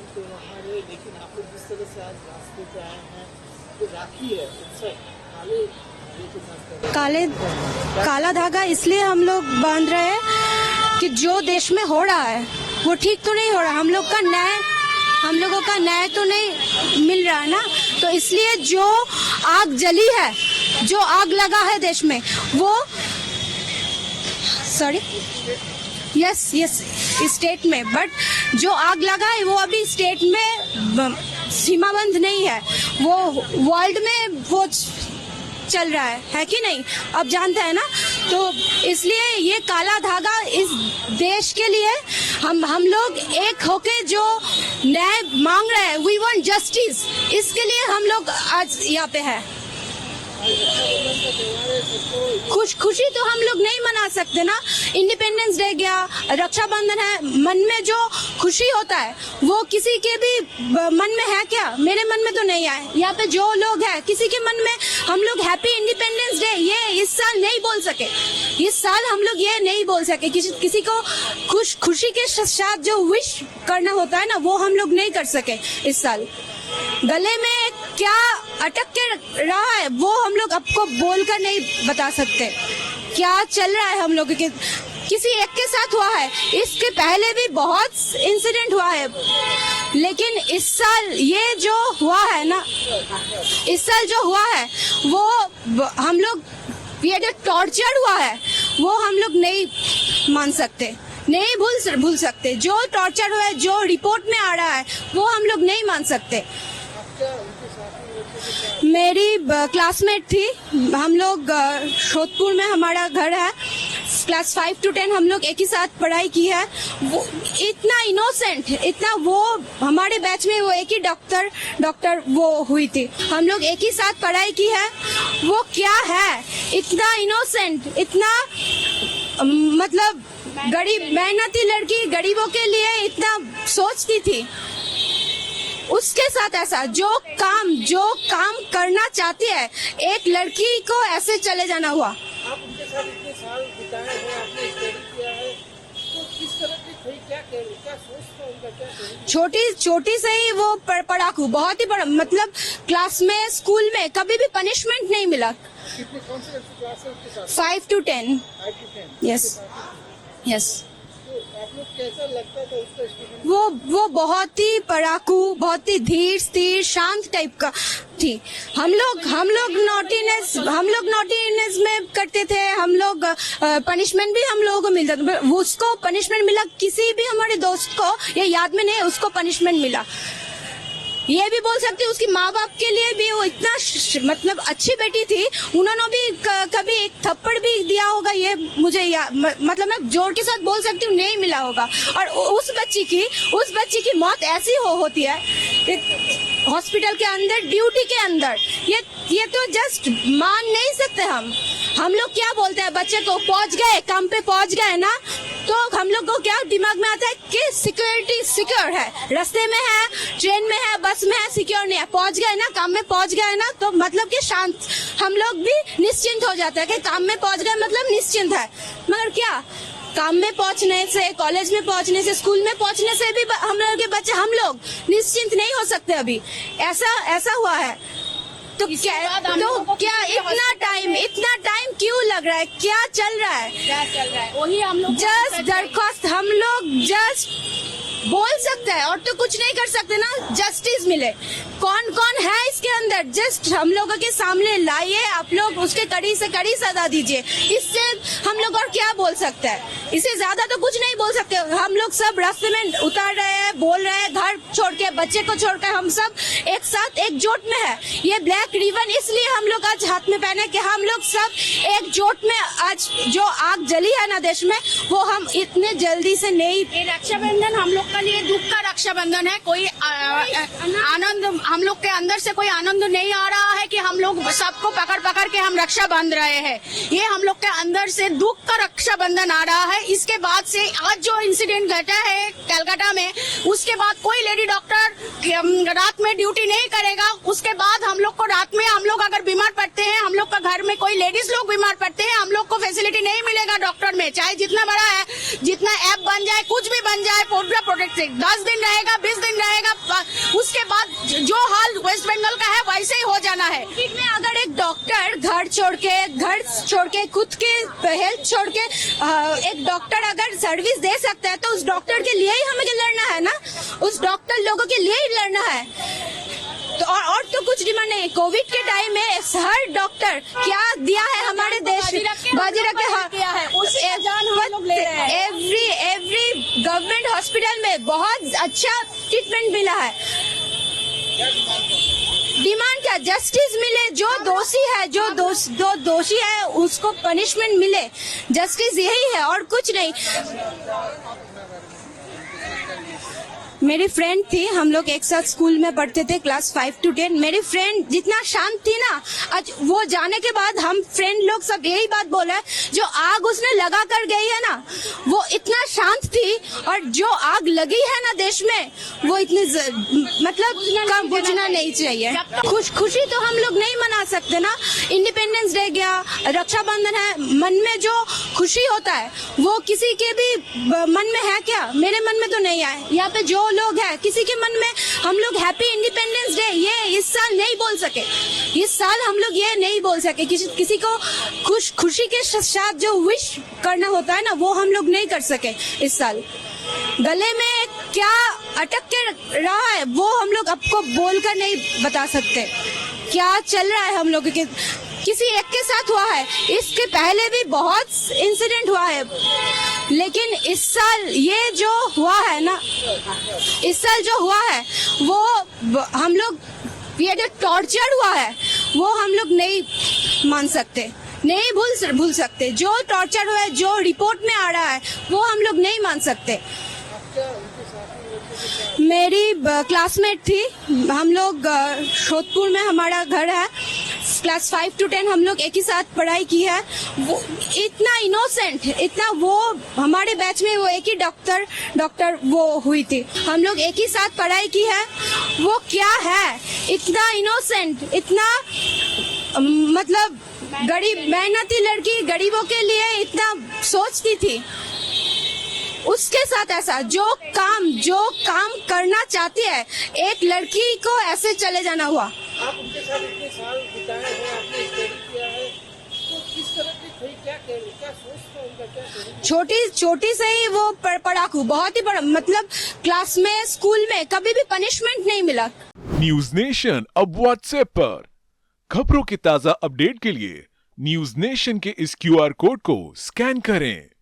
त्योहार है, लेकिन आप लोग जिस तरह से आज रास्ते पे आए हैं, तो राखी है, उत्सव काले धागे के साथ काला धागा इसलिए हम लोग बांध रहे हैं कि जो देश में हो रहा है वो ठीक तो नहीं हो रहा। हम लोगों का न्याय तो नहीं मिल रहा है ना, तो इसलिए जो आग जली है, जो आग लगा है देश में, वो यस स्टेट में, बट जो आग लगा है वो अभी स्टेट में सीमाबंद नहीं है, वो वर्ल्ड में वो चल रहा है कि नहीं, अब जानते हैं ना। तो इसलिए ये काला धागा इस देश के लिए हम लोग एक होके जो न्याय मांग रहे हैं, वी वांट जस्टिस, इसके लिए हम लोग आज यहाँ पे है। खुशी तो हम लोग नहीं मना सकते ना, इंडिपेंडेंस डे गया, रक्षाबंधन है, मन में जो खुशी होता है वो किसी के भी मन में है क्या? मेरे मन में तो नहीं है। यहाँ पे जो लोग हैं किसी के मन में हम लोग हैप्पी इंडिपेंडेंस डे ये इस साल नहीं बोल सके, इस साल हम लोग ये नहीं बोल सके। किसी को खुशी के साथ जो विश करना होता है ना, वो हम लोग नहीं कर सके इस साल। गले में क्या अटक के रहा है वो हम लोग आपको बोलकर नहीं बता सकते। क्या चल रहा है हम लोग के किसी एक के साथ हुआ है, इसके पहले भी बहुत इंसिडेंट हुआ है, लेकिन इस साल ये जो हुआ है ना, इस साल जो हुआ है वो हम लोग, ये जो टॉर्चर हुआ है वो हम लोग नहीं मान सकते, नहीं भूल सकते। जो टॉर्चर हुआ है, जो रिपोर्ट में आ रहा है, वो हम लोग नहीं मान सकते। मेरी क्लासमेट थी, हम लोग शोधपुर में हमारा घर है, क्लास 5 to 10 हम लोग एक ही साथ पढ़ाई की है। वो इतना इनोसेंट, इतना, वो हमारे बैच में वो एक ही डॉक्टर वो हुई थी, हम लोग एक ही साथ पढ़ाई की है। वो क्या है, इतना इनोसेंट, इतना मतलब गरीब मेहनती लड़की, गरीबों के लिए इतना सोचती थी, उसके साथ ऐसा जो काम करना चाहती है एक लड़की को ऐसे चले जाना हुआ। आप उनके साथ इतने साल बिताए हैं, आपने स्टडी किया है, तो किस तरह की थी, क्या सोच था उनका, क्या छोटी से ही वो पढ़ाकू, बहुत ही बड़ा, मतलब क्लास में, स्कूल में कभी भी पनिशमेंट नहीं मिला। कितने, कौन से क्लास है उसके साथ? 5 to 10। यस। तो आप लोग कैसा लगता था उसका स्टूडेंट? वो बहुत ही पढ़ाकू, बहुत ही धीर स्थिर शांत टाइप का थी। हम लोग नॉटीनेस में करते थे, हम लोग पनिशमेंट भी हम लोगों को मिलता था, उसको पनिशमेंट मिला, किसी भी हमारे दोस्त को ये याद में नहीं, उसको पनिशमेंट मिला। ये भी बोल सकते उसकी माँ बाप के लिए भी वो इतना मतलब अच्छी बेटी थी, उन्होंने भी कभी एक थप्पड़ भी दिया होगा, ये मुझे मतलब मैं जोर के साथ बोल सकती हूँ नहीं मिला होगा। और उस बच्ची की मौत ऐसी होती है हॉस्पिटल के अंदर, ड्यूटी के अंदर, ये तो जस्ट मान नहीं सकते हम लोग क्या बोलते हैं, बच्चे को पहुंच गए, काम पे पहुंच गए ना, तो हम लोग को क्या दिमाग में आता है कि सिक्योरिटी सिक्योर है, रास्ते में है, ट्रेन में है, बस में है, सिक्योर नहीं है, पहुंच गए ना, काम में पहुंच गए ना, तो मतलब कि शांत, हम लोग भी निश्चिंत हो जाते हैं कि काम में पहुंच गए मतलब निश्चिंत है। मगर क्या, काम में पहुंचने से, कॉलेज में पहुंचने से, स्कूल में पहुंचने से भी हम लोग के बच्चे, हम लोग निश्चिंत नहीं हो सकते। अभी ऐसा हुआ है, तो क्या इतना टाइम क्यों लग रहा है, क्या चल रहा है? वही हम लोग जस्ट दरख्वास्त हम लोग जस्ट बोल सकते हैं और तो कुछ नहीं कर सकते ना, जस्टिस मिले। कौन है इसके अंदर, जस्ट हम लोगों के सामने लाइए, आप लोग उसके कड़ी से कड़ी सजा दीजिए, इससे हम लोग और क्या बोल सकते हैं, इससे ज्यादा तो कुछ नहीं बोल सकते। हम लोग सब रास्ते में उतार रहे हैं, बोल रहे हैं, घर छोड़ के, बच्चे को छोड़कर हम सब एक साथ एकजुट में है। ये ब्लैक रिबन इसलिए हम लोग आज हाथ में पहने कि हम लोग सब एकजुट में, आज जो आग जली है ना देश में, वो हम इतने जल्दी से नहीं। रक्षाबंधन हम लोग के लिए दुख का रक्षाबंधन है, कोई आनंद हम लोग के अंदर से कोई आनंद नहीं आ रहा है कि हम लोग सबको पकड़ के हम रक्षा बांध रहे हैं। ये हम लोग के अंदर से दुख का रक्षाबंधन आ रहा है। इसके बाद से आज जो इंसिडेंट घटा है कलकत्ता में, उसके बाद कोई लेडी डॉक्टर रात में ड्यूटी नहीं करेगा, उसके बाद हम लोग को रात में हम लोग अगर बीमार पड़ते हैं, हम लोग का घर में कोई लेडीज लोग बीमार पड़ते हैं, हम लोग को फैसिलिटी नहीं मिलेगा डॉक्टर में, चाहे जितना बड़ा है, जितना ऐप बन जाए, कुछ भी बन जाए, पूरा प्रोटेक्ट 10 दिन रहेगा, 20 दिन रहेगा, उसके बाद जो हाल वेस्ट बंगाल का है वैसे ही हो जाना है। कोविड में अगर एक डॉक्टर घर छोड़ के खुद के हेल्थ छोड़ के एक डॉक्टर अगर सर्विस दे सकता है तो उस डॉक्टर के लिए ही हमें लड़ना है ना, उस डॉक्टर लोगों के लिए ही लड़ना है। तो और तो कुछ डिमांड नहीं। कोविड के टाइम में हर डॉक्टर क्या दिया है हमारे देश बाजी रख के किया है, उस जान हम लोग ले रहे हैं। एवरी गवर्नमेंट हॉस्पिटल में बहुत अच्छा ट्रीटमेंट मिला है। डिमांड क्या, जस्टिस मिले, जो दोषी है, जो दोषी है उसको पनिशमेंट मिले, जस्टिस यही है और कुछ नहीं। मेरी फ्रेंड थी, हम लोग एक साथ स्कूल में पढ़ते थे क्लास 5 to 10। मेरी फ्रेंड जितना शांत थी ना, आज वो जाने के बाद हम फ्रेंड लोग सब यही बात बोला है, जो आग उसने लगा कर गई है ना वो इतना शांत थी, और जो आग लगी है ना देश में वो इतनी मतलब कम बुझना नहीं चाहिए। खुशी तो हम लोग नहीं मना सकते ना, इंडिपेंडेंस डे गया, रक्षाबंधन है, मन में जो खुशी होता है वो किसी के भी मन में है क्या? मेरे मन में तो नहीं है। यहाँ पे जो लोग हैं किसी के मन में हम लोग हैप्पी इंडिपेंडेंस डे ये इस साल नहीं बोल सके, इस साल हम लोग ये नहीं बोल सके। किसी को खुशी के साथ जो विश करना होता है ना वो हम लोग नहीं कर सके इस साल। गले में क्या अटक के रहा है वो हम लोग आपको बोलकर नहीं बता सकते। क्या चल रहा है हम लोग के किसी एक के साथ हुआ है, इसके पहले भी बहुत इंसिडेंट हुआ है, लेकिन इस साल ये जो हुआ है ना, इस साल जो हुआ है वो हम लोग, ये जो टॉर्चर हुआ है वो हम लोग नहीं मान सकते, नहीं भूल सकते। जो टॉर्चर हुआ है, जो रिपोर्ट में आ रहा है वो हम लोग नहीं मान सकते। मेरी क्लासमेट थी, हम लोग जोधपुर में हमारा घर है, क्लास 5 to 10 हम लोग एक ही साथ पढ़ाई की है। वो इतना इनोसेंट, इतना वो हमारे बैच में वो एक ही डॉक्टर वो हुई थी, हम लोग एक ही साथ पढ़ाई की है। वो क्या है, इतना इनोसेंट, इतना मतलब गरीब मेहनती लड़की, गरीबों के लिए इतना सोचती थी, उसके साथ ऐसा जो काम करना चाहती है एक लड़की को ऐसे चले जाना हुआ। आप उनके साथ इतने साल बिताए हैं, आपने स्टडी किया है, तो किस तरह की थी, क्या सोच था उनका, क्या छोटी से ही वो पढ़ाकू, बहुत ही बड़ा, मतलब क्लास में स्कूल में कभी भी पनिशमेंट नहीं मिला। न्यूज नेशन अब व्हाट्सएप पर खबरों के ताजा अपडेट के लिए न्यूज नेशन के इस QR कोड को स्कैन करें।